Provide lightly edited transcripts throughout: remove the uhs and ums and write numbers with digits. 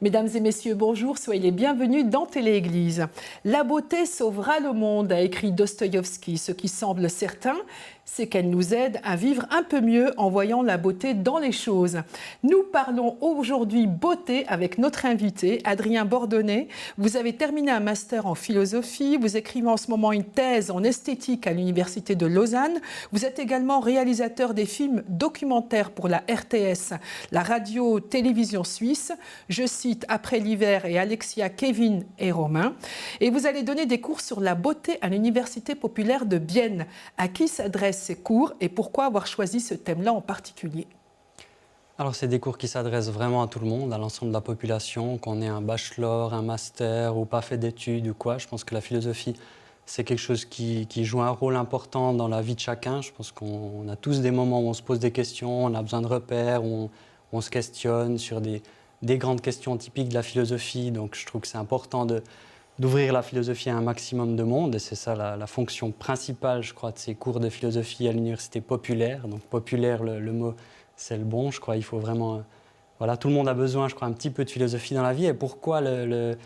Mesdames et messieurs, bonjour, soyez les bienvenus dans Télé-Église. La beauté sauvera le monde, a écrit Dostoïevski. Ce qui semble certain, c'est qu'elle nous aide à vivre un peu mieux en voyant la beauté dans les choses. Nous parlons aujourd'hui beauté avec notre invité, Adrien Bordonnet. Vous avez terminé un master en philosophie, vous écrivez en ce moment une thèse en esthétique à l'Université de Lausanne. Vous êtes également réalisateur des films documentaires pour la RTS, la radio-télévision suisse. Je cite Après l'hiver et Alexia, Kevin et Romain. Et vous allez donner des cours sur la beauté à l'Université populaire de Bienne. À qui s'adressent ces cours et pourquoi avoir choisi ce thème-là en particulier? Alors, c'est des cours qui s'adressent vraiment à tout le monde, à l'ensemble de la population, qu'on ait un bachelor, un master ou pas fait d'études ou quoi. Je pense que la philosophie, c'est quelque chose qui joue un rôle important dans la vie de chacun. Je pense qu'on a tous des moments où on se pose des questions, on a besoin de repères, où on se questionne sur des grandes questions typiques de la philosophie. Donc, je trouve que c'est important d'ouvrir la philosophie à un maximum de monde. Et c'est ça la fonction principale, je crois, de ces cours de philosophie à l'université populaire. Donc, populaire, le mot, c'est le bon, je crois. Il faut vraiment... voilà, tout le monde a besoin, je crois, un petit peu de philosophie dans la vie. Et pourquoi le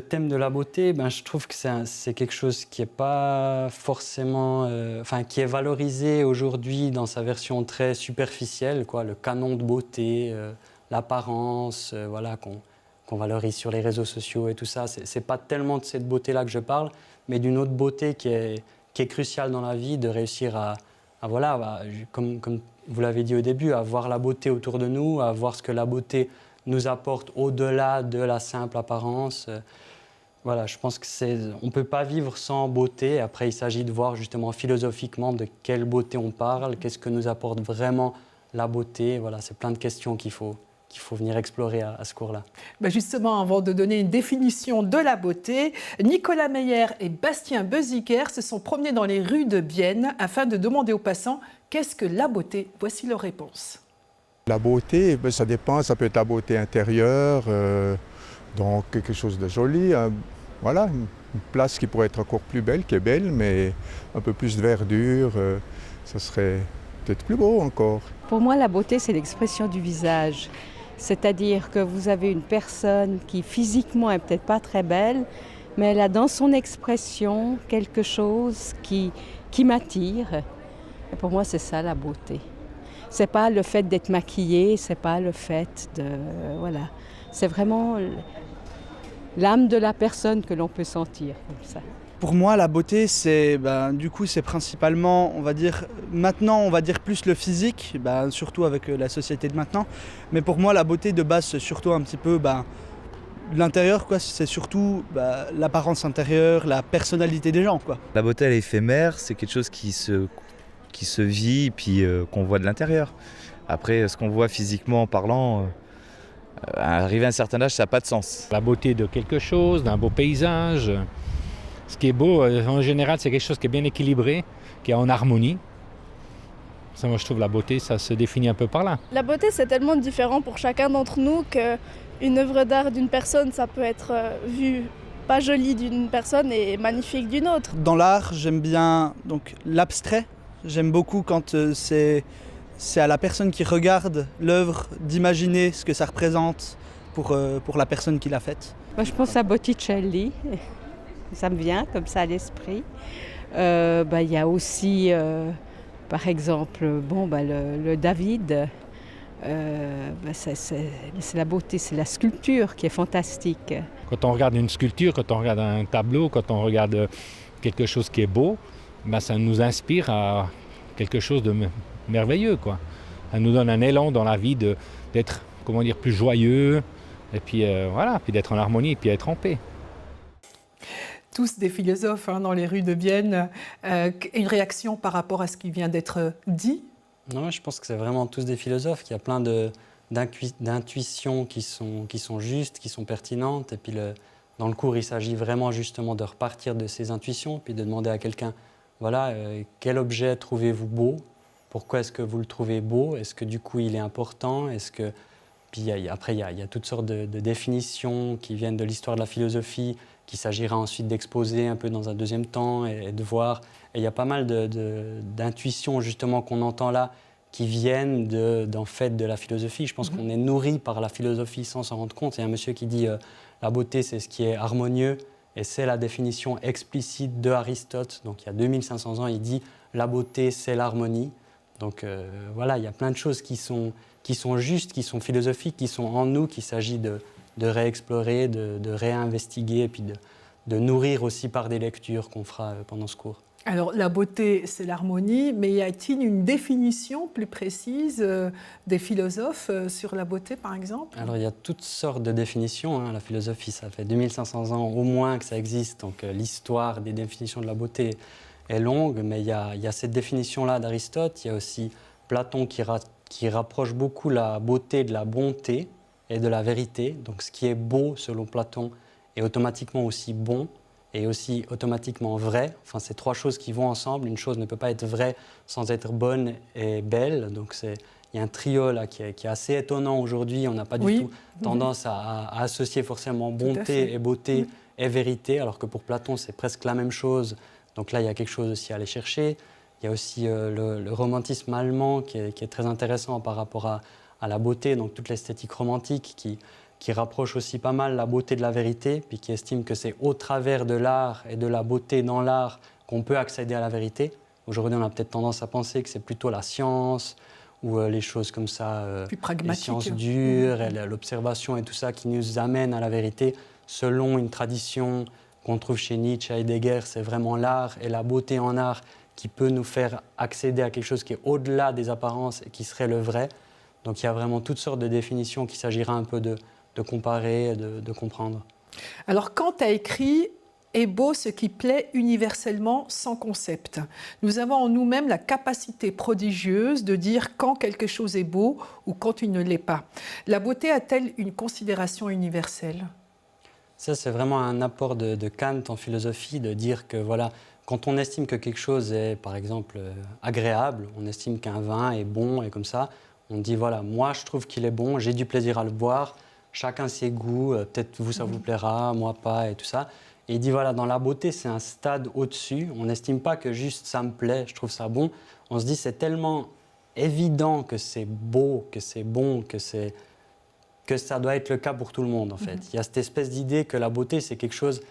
thème de la beauté, je trouve que c'est quelque chose qui n'est pas forcément... qui est valorisé aujourd'hui dans sa version très superficielle, quoi, le canon de beauté, l'apparence, voilà, qu'on valorise sur les réseaux sociaux et tout ça. C'est pas tellement de cette beauté-là que je parle, mais d'une autre beauté qui est cruciale dans la vie, de réussir comme vous l'avez dit au début, à voir la beauté autour de nous, à voir ce que la beauté nous apporte au-delà de la simple apparence. Voilà, je pense qu'on ne peut pas vivre sans beauté. Après, il s'agit de voir justement philosophiquement de quelle beauté on parle, qu'est-ce que nous apporte vraiment la beauté. Voilà, c'est plein de questions qu'il faut venir explorer à ce cours-là. Justement, avant de donner une définition de la beauté, Nicolas Meyer et Bastien Beziger se sont promenés dans les rues de Bienne afin de demander aux passants qu'est-ce que la beauté. Voici leur réponse. La beauté, ça dépend, ça peut être la beauté intérieure, donc quelque chose de joli. Voilà, une place qui pourrait être encore plus belle, qui est belle, mais un peu plus de verdure, ça serait peut-être plus beau encore. Pour moi, la beauté, c'est l'expression du visage. C'est-à-dire que vous avez une personne qui physiquement est peut-être pas très belle, mais elle a dans son expression quelque chose qui m'attire. Et pour moi, c'est ça la beauté. C'est pas le fait d'être maquillée, c'est pas le fait de... voilà. C'est vraiment l'âme de la personne que l'on peut sentir comme ça. Pour moi, la beauté, c'est principalement, on va dire plus le physique, surtout avec la société de maintenant. Mais pour moi, la beauté de base, c'est surtout un petit peu l'intérieur, quoi. C'est surtout l'apparence intérieure, la personnalité des gens, quoi. La beauté, elle est éphémère, c'est quelque chose qui se vit et puis qu'on voit de l'intérieur. Après, ce qu'on voit physiquement en parlant, arrivé à un certain âge, ça n'a pas de sens. La beauté de quelque chose, d'un beau paysage. Ce qui est beau, en général, c'est quelque chose qui est bien équilibré, qui est en harmonie. Ça, moi, je trouve la beauté, ça se définit un peu par là. La beauté, c'est tellement différent pour chacun d'entre nous qu'une œuvre d'art d'une personne, ça peut être vu pas jolie d'une personne et magnifique d'une autre. Dans l'art, j'aime bien l'abstrait. J'aime beaucoup quand c'est à la personne qui regarde l'œuvre d'imaginer ce que ça représente pour la personne qui l'a faite. Moi, je pense à Botticelli. Ça me vient comme ça à l'esprit. Y a aussi, par exemple, le David. C'est la beauté, c'est la sculpture qui est fantastique. Quand on regarde une sculpture, quand on regarde un tableau, quand on regarde quelque chose qui est beau, ça nous inspire à quelque chose de merveilleux, quoi. Ça nous donne un élan dans la vie d'être, plus joyeux, et puis puis d'être en harmonie, et puis être en paix. Tous des philosophes dans les rues de Bienne. Une réaction par rapport à ce qui vient d'être dit? Non, je pense que c'est vraiment tous des philosophes. Il y a plein d'intuitions qui sont justes, qui sont pertinentes. Et puis dans le cours, il s'agit vraiment justement de repartir de ces intuitions, puis de demander à quelqu'un, quel objet trouvez-vous beau? Pourquoi est-ce que vous le trouvez beau? Est-ce que du coup il est important? Puis après, il y a toutes sortes de définitions qui viennent de l'histoire de la philosophie, qu'il s'agira ensuite d'exposer un peu dans un deuxième temps et de voir. Et il y a pas mal d'intuitions justement qu'on entend là, qui viennent d'en fait de la philosophie. Je pense qu'on est nourri par la philosophie sans s'en rendre compte. Il y a un monsieur qui dit la beauté, c'est ce qui est harmonieux, et c'est la définition explicite de Aristote. Donc il y a 2500 ans, il dit la beauté, c'est l'harmonie. Donc voilà, il y a plein de choses qui sont justes, qui sont philosophiques, qui sont en nous, qu'il s'agit de réexplorer, de réinvestiguer, et puis de nourrir aussi par des lectures qu'on fera pendant ce cours. Alors, la beauté, c'est l'harmonie, mais y a-t-il une définition plus précise des philosophes sur la beauté, par exemple? Alors, il y a toutes sortes de définitions. La philosophie, ça fait 2500 ans au moins que ça existe, donc l'histoire des définitions de la beauté est longue, mais il y a cette définition-là d'Aristote. Il y a aussi Platon qui rapproche beaucoup la beauté de la bonté et de la vérité. Donc, ce qui est beau, selon Platon, est automatiquement aussi bon et aussi automatiquement vrai. Enfin, c'est trois choses qui vont ensemble. Une chose ne peut pas être vraie sans être bonne et belle. Donc, il y a un trio là qui est assez étonnant aujourd'hui. On n'a pas du tout tendance à associer forcément bonté et beauté et vérité, alors que pour Platon, c'est presque la même chose. Donc là, il y a quelque chose aussi à aller chercher. Il y a aussi le romantisme allemand qui est très intéressant par rapport à la beauté, donc toute l'esthétique romantique qui rapproche aussi pas mal la beauté de la vérité, puis qui estime que c'est au travers de l'art et de la beauté dans l'art qu'on peut accéder à la vérité. Aujourd'hui, on a peut-être tendance à penser que c'est plutôt la science ou les choses comme ça, les sciences dures, et l'observation et tout ça qui nous amène à la vérité. Selon une tradition qu'on trouve chez Nietzsche, Heidegger, c'est vraiment l'art et la beauté en art qui peut nous faire accéder à quelque chose qui est au-delà des apparences et qui serait le vrai. Donc il y a vraiment toutes sortes de définitions qu'il s'agira un peu de comparer, de comprendre. Alors, quand tu as écrit « Est beau ce qui plaît universellement sans concept », nous avons en nous-mêmes la capacité prodigieuse de dire quand quelque chose est beau ou quand il ne l'est pas. La beauté a-t-elle une considération universelle? Ça, c'est vraiment un apport de Kant en philosophie, de dire que voilà, quand on estime que quelque chose est, par exemple, agréable, on estime qu'un vin est bon et comme ça, on dit voilà, moi je trouve qu'il est bon, j'ai du plaisir à le boire, chacun ses goûts, peut-être vous ça vous plaira, moi pas et tout ça. Et il dit voilà, dans la beauté c'est un stade au-dessus, on n'estime pas que juste ça me plaît, je trouve ça bon, on se dit c'est tellement évident que c'est beau, que c'est bon, que ça doit être le cas pour tout le monde en fait. Il y a cette espèce d'idée que la beauté c'est quelque chose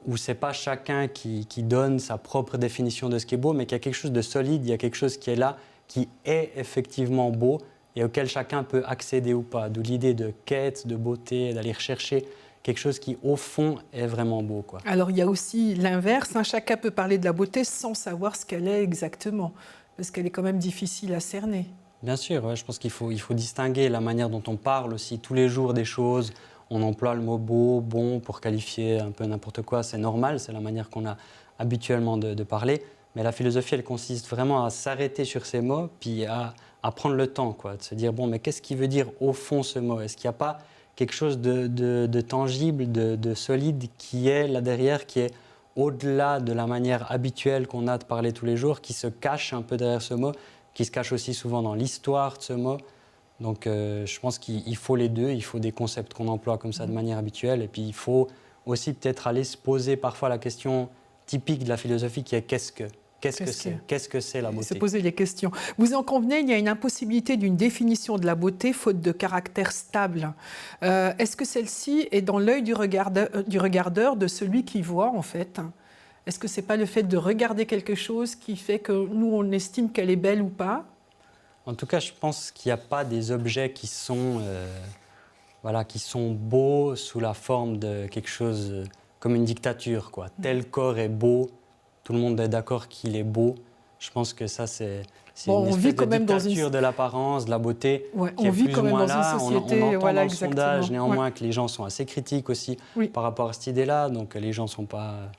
où c'est pas chacun qui donne sa propre définition de ce qui est beau, mais qu'il y a quelque chose de solide, il y a quelque chose qui est là, qui est effectivement beau et auquel chacun peut accéder ou pas. D'où l'idée de quête, de beauté, d'aller rechercher quelque chose qui, au fond, est vraiment beau, quoi. Alors, il y a aussi l'inverse. Chacun peut parler de la beauté sans savoir ce qu'elle est exactement, parce qu'elle est quand même difficile à cerner. Bien sûr, ouais, je pense qu'il faut distinguer la manière dont on parle aussi tous les jours des choses. On emploie le mot beau, bon pour qualifier un peu n'importe quoi. C'est normal, c'est la manière qu'on a habituellement de parler. Mais la philosophie, elle consiste vraiment à s'arrêter sur ces mots, puis à prendre le temps, quoi, de se dire, bon, mais qu'est-ce qui veut dire au fond ce mot? Est-ce qu'il n'y a pas quelque chose de tangible, de solide qui est là derrière, qui est au-delà de la manière habituelle qu'on a de parler tous les jours, qui se cache un peu derrière ce mot, qui se cache aussi souvent dans l'histoire de ce mot? Donc je pense qu'il faut les deux, il faut des concepts qu'on emploie comme ça de manière habituelle, et puis il faut aussi peut-être aller se poser parfois la question typique de la philosophie qui est qu'est-ce que c'est la beauté? Se poser les questions. Vous en convenez, il y a une impossibilité d'une définition de la beauté faute de caractère stable. Est-ce que celle-ci est dans l'œil du regardeur, de celui qui voit en fait? Est-ce que ce n'est pas le fait de regarder quelque chose qui fait que nous, on estime qu'elle est belle ou pas? En tout cas, je pense qu'il n'y a pas des objets qui sont beaux sous la forme de quelque chose comme une dictature, quoi. Tel corps est beau, tout le monde est d'accord qu'il est beau. Je pense que ça, c'est une espèce de dictature de l'apparence, de la beauté, qui est plus ou moins là. On entend dans le sondage, néanmoins, que les gens sont assez critiques aussi par rapport à cette idée-là. Donc, les gens ne sont pas...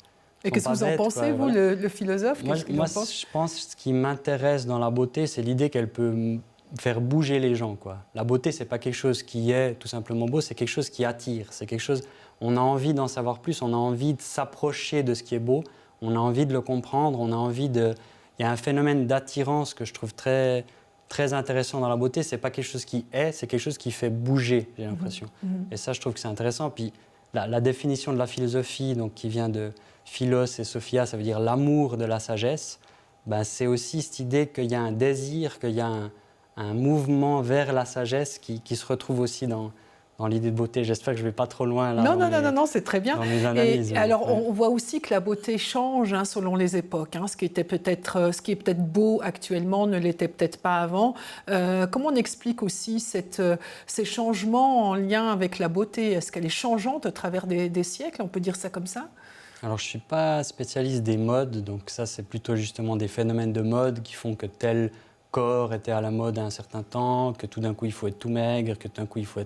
Et qu'est-ce que vous en pensez, vous, le philosophe? Moi, je pense que ce qui m'intéresse dans la beauté, c'est l'idée qu'elle peut faire bouger les gens, quoi. La beauté, ce n'est pas quelque chose qui est tout simplement beau, c'est quelque chose qui attire. C'est quelque chose, on a envie d'en savoir plus, on a envie de s'approcher de ce qui est beau, on a envie de le comprendre, on a envie de... Il y a un phénomène d'attirance que je trouve très, très intéressant dans la beauté. Ce n'est pas quelque chose qui est, c'est quelque chose qui fait bouger, j'ai l'impression. Et ça, je trouve que c'est intéressant. Puis la définition de la philosophie, donc, qui vient de philos et sophia, ça veut dire l'amour de la sagesse. Ben, c'est aussi cette idée qu'il y a un désir, qu'il y a un mouvement vers la sagesse qui se retrouve aussi dans l'idée de beauté. J'espère que je ne vais pas trop loin là. Non, c'est très bien. Dans mes analyses. Et alors, on voit aussi que la beauté change selon les époques. Ce qui est peut-être beau actuellement ne l'était peut-être pas avant. Comment on explique aussi ces changements en lien avec la beauté? Est-ce qu'elle est changeante à travers des siècles? On peut dire ça comme ça? Alors, je ne suis pas spécialiste des modes, donc ça, c'est plutôt justement des phénomènes de mode qui font que tel corps était à la mode à un certain temps, que tout d'un coup, il faut être tout maigre, que tout d'un coup, il faut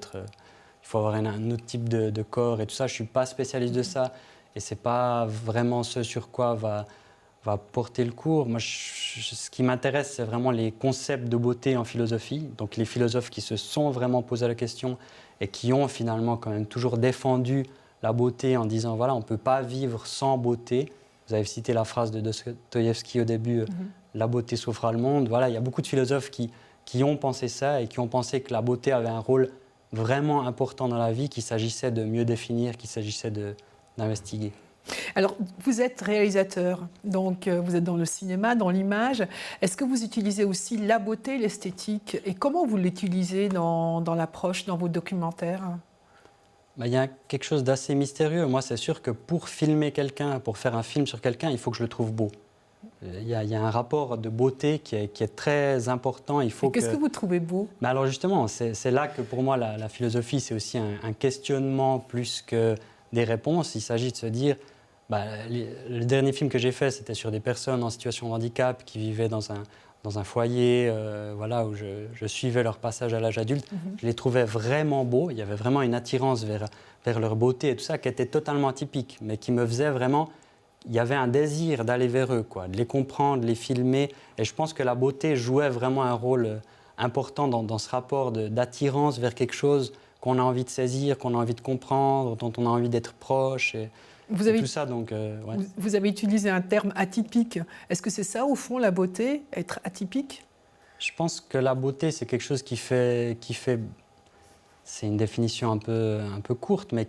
avoir un autre type de corps et tout ça. Je ne suis pas spécialiste de ça et ce n'est pas vraiment ce sur quoi va porter le cours. Moi, ce qui m'intéresse, c'est vraiment les concepts de beauté en philosophie. Donc, les philosophes qui se sont vraiment posé la question et qui ont finalement quand même toujours défendu la beauté en disant, voilà, on ne peut pas vivre sans beauté. Vous avez cité la phrase de Dostoïevski au début, la beauté sauvera le monde. Voilà, il y a beaucoup de philosophes qui ont pensé ça et qui ont pensé que la beauté avait un rôle vraiment important dans la vie, qu'il s'agissait de mieux définir, qu'il s'agissait d'investiguer. Alors, vous êtes réalisateur, donc vous êtes dans le cinéma, dans l'image. Est-ce que vous utilisez aussi la beauté, l'esthétique? Et comment vous l'utilisez dans l'approche, dans vos documentaires? Il y a quelque chose d'assez mystérieux. Moi, c'est sûr que pour filmer quelqu'un, pour faire un film sur quelqu'un, il faut que je le trouve beau. Il y a un rapport de beauté qui est très important. Qu'est-ce que vous trouvez beau? Mais alors justement, c'est là que pour moi, la philosophie, c'est aussi un questionnement plus que des réponses. Il s'agit de se dire, le dernier film que j'ai fait, c'était sur des personnes en situation de handicap qui vivaient dans un foyer où je suivais leur passage à l'âge adulte. Je les trouvais vraiment beaux. Il y avait vraiment une attirance vers leur beauté et tout ça qui était totalement atypique, mais qui me faisait vraiment... Il y avait un désir d'aller vers eux, de les comprendre, de les filmer. Et je pense que la beauté jouait vraiment un rôle important dans ce rapport d'attirance vers quelque chose qu'on a envie de saisir, qu'on a envie de comprendre, dont on a envie d'être proche. Tout ça, donc, ouais. Vous avez utilisé un terme atypique. Est-ce que c'est ça, au fond, la beauté, être atypique? Je pense que la beauté, c'est quelque chose qui fait c'est une définition un peu courte, mais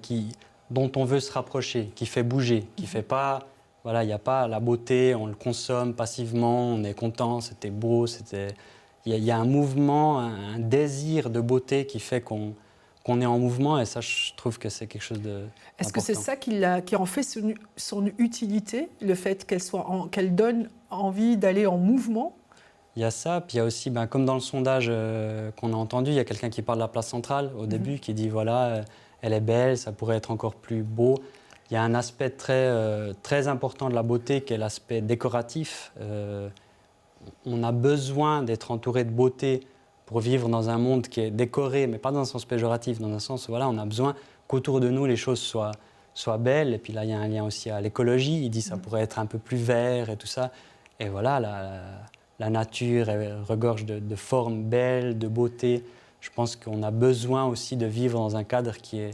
dont on veut se rapprocher, qui fait bouger, qui fait pas... Voilà, il n'y a pas la beauté, on le consomme passivement, on est content, c'était beau, il y a un mouvement, un désir de beauté qui fait qu'on est en mouvement, et ça, je trouve que c'est quelque chose de... Est-ce que c'est ça qui en fait son utilité, le fait qu'elle donne envie d'aller en mouvement? Il y a ça, puis il y a aussi, comme dans le sondage qu'on a entendu, il y a quelqu'un qui parle de la place centrale au début, qui dit, voilà, elle est belle, ça pourrait être encore plus beau. Il y a un aspect très important de la beauté qui est l'aspect décoratif. On a besoin d'être entouré de beauté pour vivre dans un monde qui est décoré, mais pas dans un sens péjoratif, dans un sens où on a besoin qu'autour de nous les choses soient belles. Et puis là, il y a un lien aussi à l'écologie. Il dit que ça pourrait être un peu plus vert et tout ça. Et voilà, la nature regorge de formes belles, de beauté. Je pense qu'on a besoin aussi de vivre dans un cadre qui est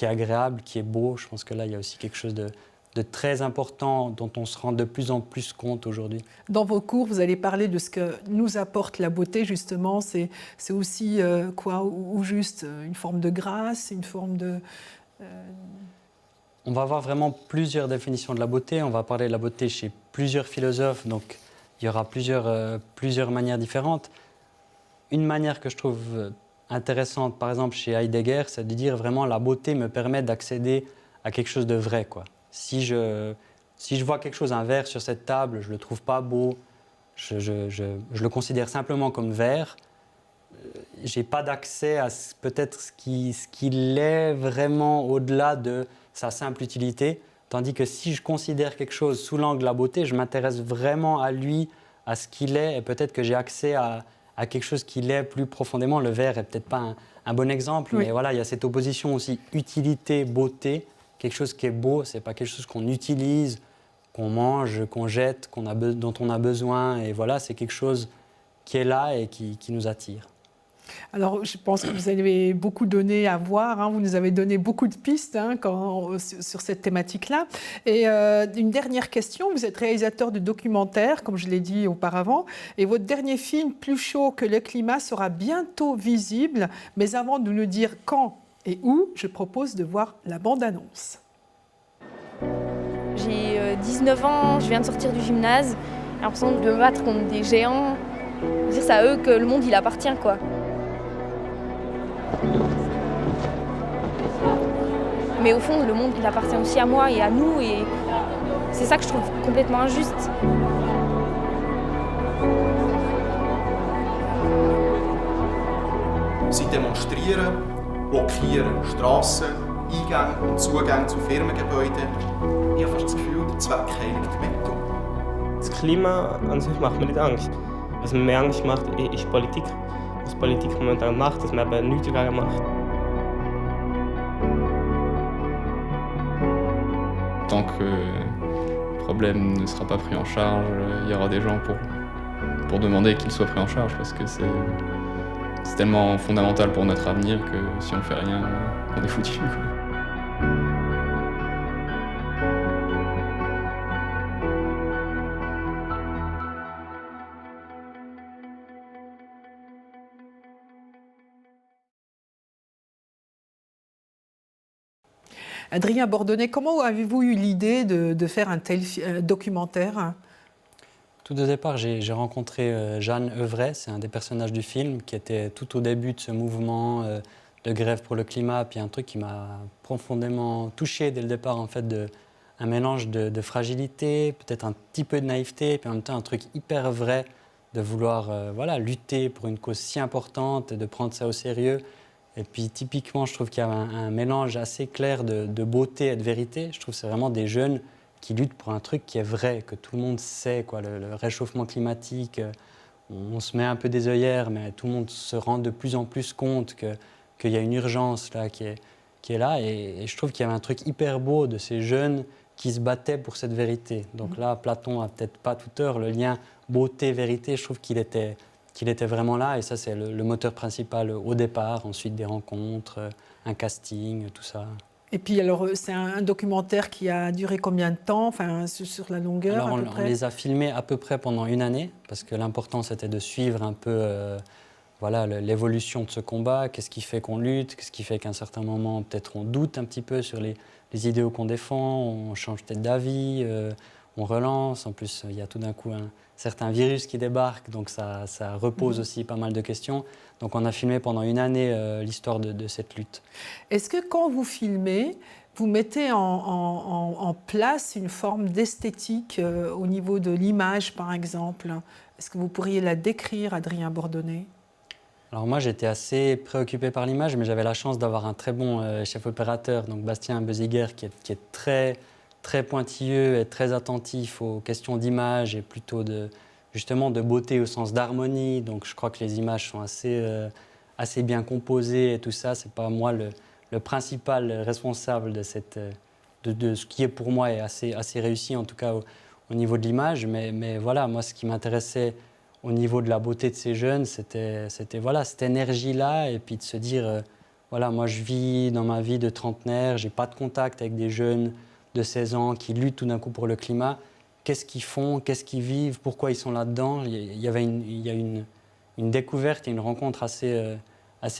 agréable, qui est beau. Je pense que là, il y a aussi quelque chose de très important dont on se rend de plus en plus compte aujourd'hui. Dans vos cours, vous allez parler de ce que nous apporte la beauté, justement. C'est aussi quoi, ou juste une forme de grâce, une forme de... On va avoir vraiment plusieurs définitions de la beauté. On va parler de la beauté chez plusieurs philosophes, donc il y aura plusieurs manières différentes. Une manière que je trouve intéressante, par exemple, chez Heidegger, c'est de dire vraiment la beauté me permet d'accéder à quelque chose de vrai, quoi. Si je vois quelque chose, un verre sur cette table, je ne le trouve pas beau, je le considère simplement comme verre, je n'ai pas d'accès à peut-être ce qu'il est vraiment au-delà de sa simple utilité, tandis que si je considère quelque chose sous l'angle de la beauté, je m'intéresse vraiment à lui, à ce qu'il est, et peut-être que j'ai accès à quelque chose qui l'est plus profondément. Le verre n'est peut-être pas un bon exemple, oui. Mais voilà, il y a cette opposition aussi utilité-beauté. Quelque chose qui est beau, ce n'est pas quelque chose qu'on utilise, qu'on mange, qu'on jette, dont on a besoin. Et voilà, c'est quelque chose qui est là et qui nous attire. Alors, je pense que vous avez beaucoup donné à voir. Vous nous avez donné beaucoup de pistes sur cette thématique-là. Et une dernière question. Vous êtes réalisateur de documentaires, comme je l'ai dit auparavant. Et votre dernier film, Plus chaud que le climat, sera bientôt visible. Mais avant de nous dire quand et où, je propose de voir la bande-annonce. J'ai 19 ans, je viens de sortir du gymnase. J'ai l'impression de me battre contre des géants. C'est à eux que le monde il appartient, quoi. Mais au fond, le monde il appartient aussi à moi et à nous, et c'est ça que je trouve complètement injuste. Sie demonstrieren, blockieren Strassen, Eingänge und Zugänge zu Firmengebäuden. Ich habe fast das Gefühl, der Zweck heiligt die Mittel. Das Klima an sich macht mir nicht Angst. Was mir mehr Angst macht, ist Politik. Was Politik momentan macht, dass man eben nichts dagegen macht. Tant que le problème ne sera pas pris en charge, il y aura des gens pour demander qu'il soit pris en charge, parce que c'est tellement fondamental pour notre avenir que si on fait rien, on est foutu. Adrien Bordonnet, comment avez-vous eu l'idée de faire un tel documentaire ? Tout au départ, j'ai rencontré Jeanne Euvray, c'est un des personnages du film, qui était tout au début de ce mouvement de grève pour le climat, puis un truc qui m'a profondément touché dès le départ, en fait, un mélange de fragilité, peut-être un petit peu de naïveté, puis en même temps un truc hyper vrai, de vouloir lutter pour une cause si importante et de prendre ça au sérieux. Et puis typiquement, je trouve qu'il y a un mélange assez clair de beauté et de vérité. Je trouve que c'est vraiment des jeunes qui luttent pour un truc qui est vrai, que tout le monde sait, quoi, le réchauffement climatique. On se met un peu des œillères, mais tout le monde se rend de plus en plus compte qu'il y a une urgence là, qui est là. Et je trouve qu'il y avait un truc hyper beau de ces jeunes qui se battaient pour cette vérité. Donc là, Platon a peut-être pas tout tort, le lien beauté-vérité, je trouve qu'il était vraiment là, et ça c'est le moteur principal au départ, ensuite des rencontres, un casting, tout ça. Et puis alors c'est un documentaire qui a duré combien de temps, enfin sur la longueur alors, à peu près ? On les a filmés à peu près pendant 1 année, parce que l'important c'était de suivre un peu l'évolution de ce combat, qu'est-ce qui fait qu'on lutte, qu'est-ce qui fait qu'à un certain moment peut-être on doute un petit peu sur les idéaux qu'on défend, on change peut-être d'avis, on relance, en plus il y a tout d'un coup un certain virus qui débarque, donc ça repose aussi pas mal de questions. Donc on a filmé pendant 1 année l'histoire de cette lutte. Est-ce que quand vous filmez, vous mettez en place une forme d'esthétique au niveau de l'image, par exemple ? Est-ce que vous pourriez la décrire, Adrien Bordonnet ? Alors moi j'étais assez préoccupé par l'image, mais j'avais la chance d'avoir un très bon chef opérateur, donc Bastien Beziger, qui est très pointilleux et très attentif aux questions d'image et plutôt justement de beauté au sens d'harmonie. Donc je crois que les images sont assez bien composées et tout ça. C'est pas moi le principal responsable de ce qui est pour moi est assez réussi, en tout cas au niveau de l'image. Mais voilà, moi ce qui m'intéressait au niveau de la beauté de ces jeunes, c'était cette énergie-là, et puis de se dire, moi je vis dans ma vie de trentenaire, j'ai pas de contact avec des jeunes de 16 ans qui luttent tout d'un coup pour le climat. Qu'est-ce qu'ils font, qu'est-ce qu'ils vivent, pourquoi ils sont là-dedans ? Il y a une découverte et une rencontre assez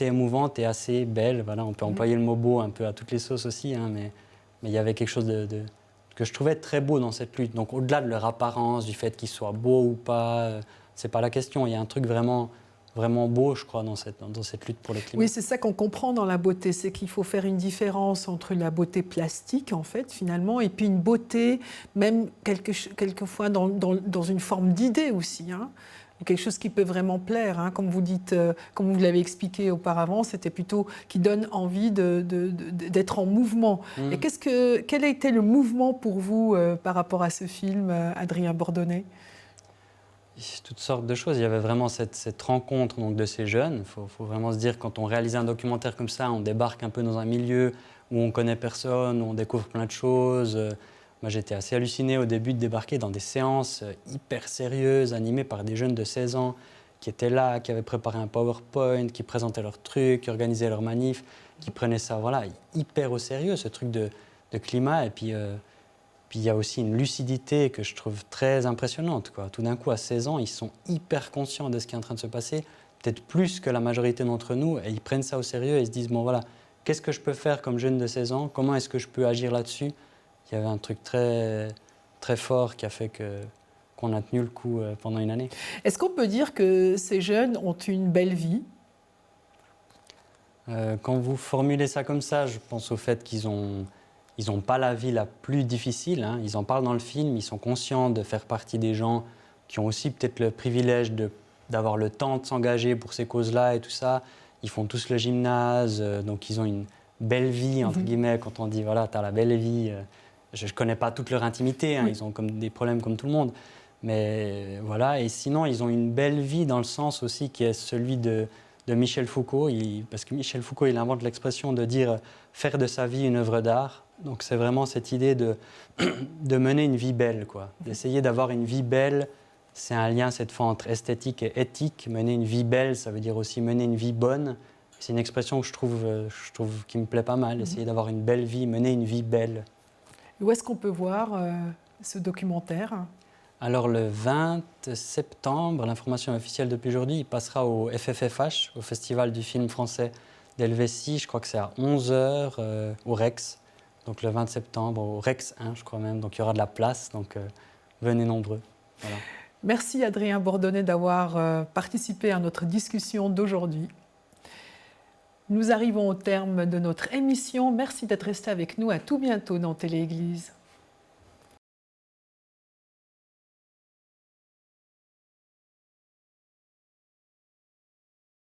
émouvante et assez belle. Voilà, on peut employer le mot beau un peu à toutes les sauces aussi, hein, mais il y avait quelque chose que je trouvais très beau dans cette lutte. Donc au-delà de leur apparence, du fait qu'ils soient beaux ou pas, c'est pas la question. Il y a un truc vraiment beau, je crois, dans cette lutte pour le climat. Oui, c'est ça qu'on comprend dans la beauté, c'est qu'il faut faire une différence entre la beauté plastique, en fait, finalement, et puis une beauté, même quelquefois dans une forme d'idée aussi, hein. Quelque chose qui peut vraiment plaire, hein. Comme vous dites, comme vous l'avez expliqué auparavant, c'était plutôt qui donne envie d'être en mouvement. Et quel a été le mouvement pour vous par rapport à ce film, Adrien Bordonnet ? Toutes sortes de choses. Il y avait vraiment cette rencontre donc, de ces jeunes. Il faut vraiment se dire, quand on réalise un documentaire comme ça, on débarque un peu dans un milieu où on ne connaît personne, où on découvre plein de choses. Moi, j'étais assez halluciné au début de débarquer dans des séances hyper sérieuses, animées par des jeunes de 16 ans qui étaient là, qui avaient préparé un PowerPoint, qui présentaient leurs trucs, qui organisaient leurs manifs, qui prenaient ça hyper au sérieux, ce truc de climat. Et puis il y a aussi une lucidité que je trouve très impressionnante, quoi. Tout d'un coup, à 16 ans, ils sont hyper conscients de ce qui est en train de se passer, peut-être plus que la majorité d'entre nous, et ils prennent ça au sérieux et ils se disent, bon voilà, qu'est-ce que je peux faire comme jeune de 16 ans ? Comment est-ce que je peux agir là-dessus ? Il y avait un truc très, très fort qui a fait qu'on a tenu le coup pendant une année. Est-ce qu'on peut dire que ces jeunes ont une belle vie ? Quand vous formulez ça comme ça, je pense au fait qu'ils n'ont pas la vie la plus difficile. Hein. Ils en parlent dans le film, ils sont conscients de faire partie des gens qui ont aussi peut-être le privilège d'avoir le temps de s'engager pour ces causes-là et tout ça. Ils font tous le gymnase, donc ils ont une belle vie, entre guillemets, quand on dit, voilà, t'as la belle vie. Je ne connais pas toute leur intimité, hein, ils ont comme des problèmes comme tout le monde. Mais voilà, et sinon, ils ont une belle vie dans le sens aussi qui est celui de Michel Foucault, parce que Michel Foucault, il invente l'expression de dire « faire de sa vie une œuvre d'art ». Donc c'est vraiment cette idée de mener une vie belle, quoi. D'essayer d'avoir une vie belle. C'est un lien cette fois entre esthétique et éthique. Mener une vie belle, ça veut dire aussi mener une vie bonne. C'est une expression que je trouve qui me plaît pas mal, essayer d'avoir une belle vie, mener une vie belle. Où est-ce qu'on peut voir ce documentaire ? Alors le 20 septembre, l'information officielle depuis aujourd'hui, il passera au FFFH, au Festival du film français d'Helvétie. Je crois que c'est à 11h au Rex. Donc le 20 septembre, au Rex 1, je crois même. Donc il y aura de la place, donc venez nombreux. Voilà. Merci Adrien Bordonnet d'avoir participé à notre discussion d'aujourd'hui. Nous arrivons au terme de notre émission. Merci d'être resté avec nous. À tout bientôt dans Télé-Église.